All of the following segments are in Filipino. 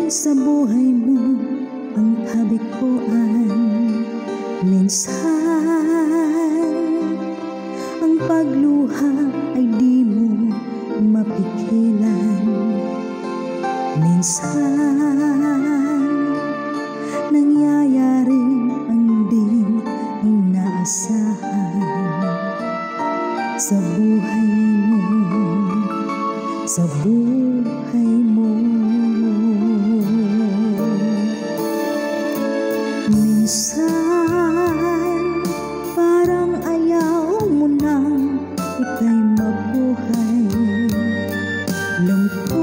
sa buhay mo ang kabiguan. Minsan ang pagluha ay di mo mapigilan. Minsan nangyayari ang di inaasahan sa buhay mo, sa buhay mo. Minsan parang ayaw mo nang ika'y mabuhay. Lungkot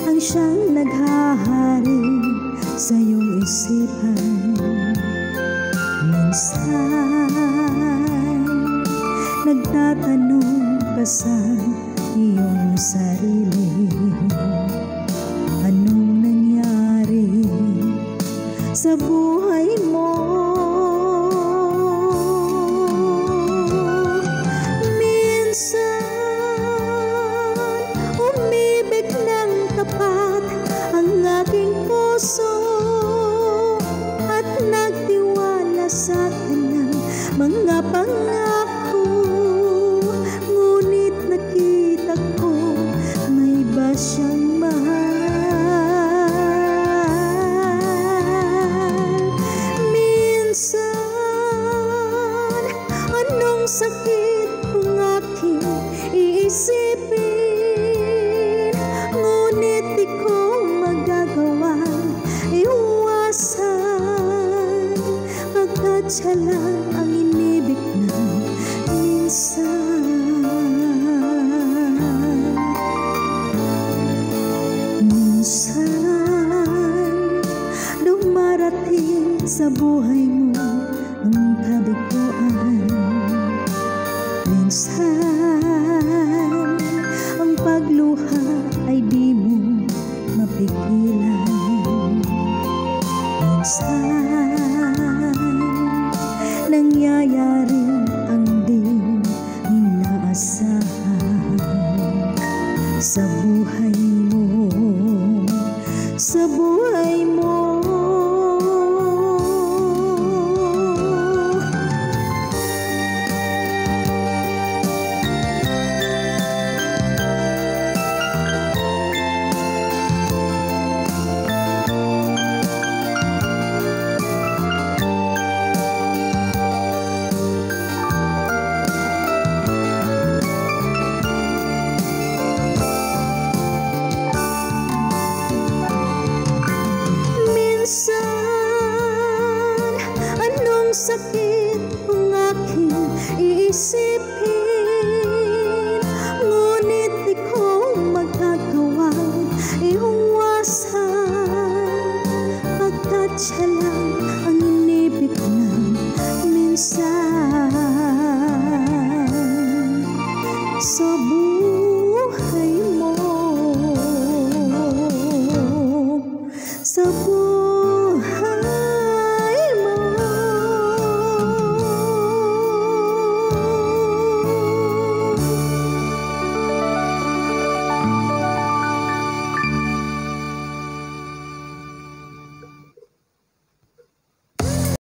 ang siyang naghahari sa iyong isipan. Minsan nagtatanong ka sa iyong sarili, anong nangyari sa buhay mo? Minsan umibig ng tapat ang aking puso at nagtiwala sa kanyang mga pangako. Ngunit nakita ko may iba siyang mahal. Minsan anong sakit kung aking iisipin, ngunit di ko magagawang iwasan, agad siya lang ang inibig ng minsan. Minsan dumarating sa buhay mo ang kabiguan. Minsan ang pagluha ay di mo mapigilan. Minsan nangyayari ang di inaasahan sa buhay mo, sa buhay mo. Minsan anong sakit ang aking iisipin, ngunit di ko magagawang iwasan, pagkat siya lang ang inibig ng minsan. Sa buhay mo, sa buhay